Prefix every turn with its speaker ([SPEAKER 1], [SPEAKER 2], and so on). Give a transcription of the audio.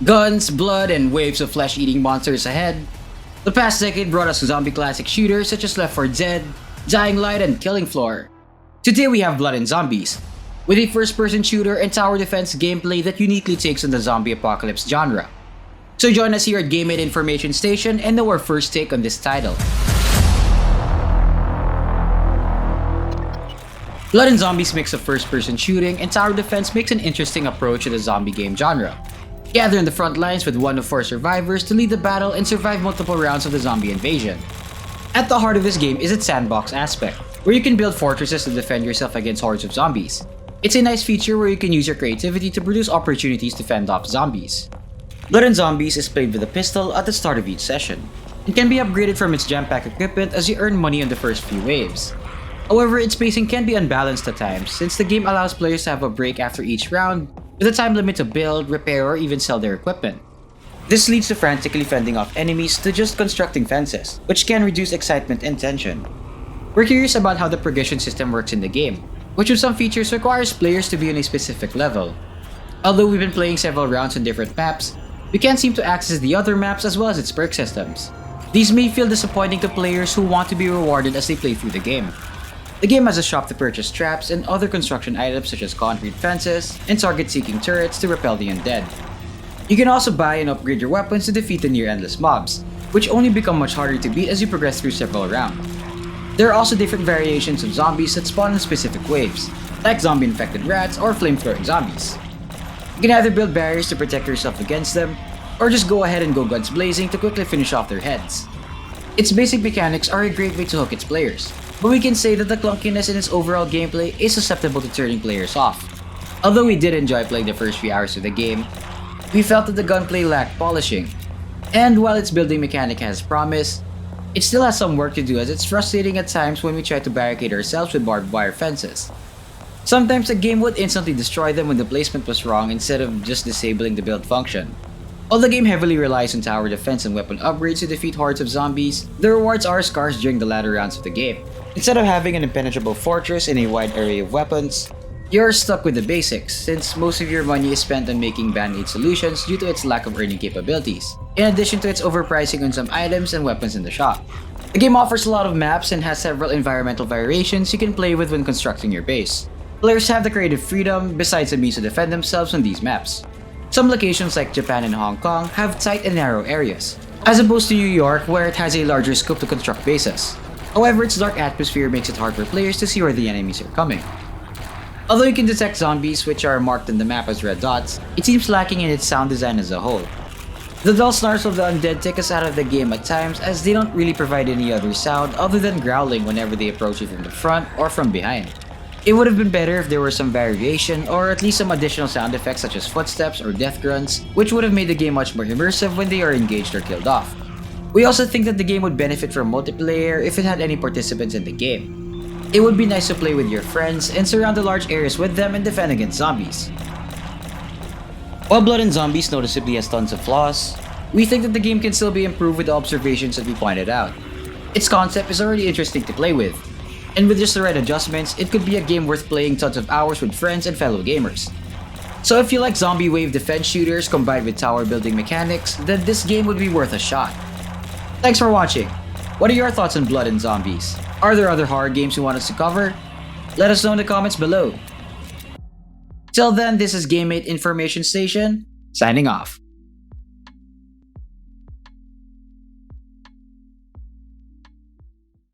[SPEAKER 1] Guns, blood, and waves of flesh-eating monsters ahead, the past decade brought us zombie classic shooters such as Left 4 Dead, Dying Light, and Killing Floor. Today we have Blood and Zombies, with a first-person shooter and tower defense gameplay that uniquely takes on the zombie apocalypse genre. So join us here at Game8 Information Station and know our first take on this title. Blood and Zombies mix of first-person shooting and tower defense makes an interesting approach to the zombie game genre. Gather in the front lines with 1 of 4 survivors to lead the battle and survive multiple rounds of the zombie invasion. At the heart of this game is its sandbox aspect, where you can build fortresses to defend yourself against hordes of zombies. It's a nice feature where you can use your creativity to produce opportunities to fend off zombies. Blood and Zombies is played with a pistol at the start of each session. It can be upgraded from its jam-packed equipment as you earn money on the first few waves. However, its pacing can be unbalanced at times since the game allows players to have a break after each round, with a time limit to build, repair, or even sell their equipment. This leads to frantically fending off enemies to just constructing fences, which can reduce excitement and tension. We're curious about how the progression system works in the game, which with some features requires players to be on a specific level. Although we've been playing several rounds on different maps, we can't seem to access the other maps as well as its perk systems. These may feel disappointing to players who want to be rewarded as they play through the game. The game has a shop to purchase traps and other construction items such as concrete fences and target-seeking turrets to repel the undead. You can also buy and upgrade your weapons to defeat the near-endless mobs, which only become much harder to beat as you progress through several rounds. There are also different variations of zombies that spawn in specific waves, like zombie-infected rats or flame-throwing zombies. You can either build barriers to protect yourself against them, or just go ahead and go guns blazing to quickly finish off their heads. Its basic mechanics are a great way to hook its players, but we can say that the clunkiness in its overall gameplay is susceptible to turning players off. Although we did enjoy playing the first few hours of the game, we felt that the gunplay lacked polishing, and while its building mechanic has promise, it still has some work to do as it's frustrating at times when we try to barricade ourselves with barbed wire fences. Sometimes the game would instantly destroy them when the placement was wrong instead of just disabling the build function. While the game heavily relies on tower defense and weapon upgrades to defeat hordes of zombies, the rewards are scarce during the latter rounds of the game. Instead of having an impenetrable fortress and a wide array of weapons, you're stuck with the basics since most of your money is spent on making band-aid solutions due to its lack of earning capabilities, in addition to its overpricing on some items and weapons in the shop. The game offers a lot of maps and has several environmental variations you can play with when constructing your base. Players have the creative freedom besides a means to defend themselves on these maps. Some locations like Japan and Hong Kong have tight and narrow areas, as opposed to New York where it has a larger scope to construct bases. However, its dark atmosphere makes it hard for players to see where the enemies are coming. Although you can detect zombies which are marked on the map as red dots, it seems lacking in its sound design as a whole. The dull snarls of the undead take us out of the game at times as they don't really provide any other sound other than growling whenever they approach you from the front or from behind. It would have been better if there were some variation or at least some additional sound effects such as footsteps or death grunts, which would have made the game much more immersive when they are engaged or killed off. We also think that the game would benefit from multiplayer if it had any participants in the game. It would be nice to play with your friends and surround the large areas with them and defend against zombies. While Blood and Zombies noticeably has tons of flaws, we think that the game can still be improved with the observations that we pointed out. Its concept is already interesting to play with, and with just the right adjustments, it could be a game worth playing tons of hours with friends and fellow gamers. So if you like zombie wave defense shooters combined with tower building mechanics, then this game would be worth a shot. Thanks for watching. What are your thoughts on Blood and Zombies? Are there other horror games you want us to cover? Let us know in the comments below. Till then, this is Game8 Information Station, signing off.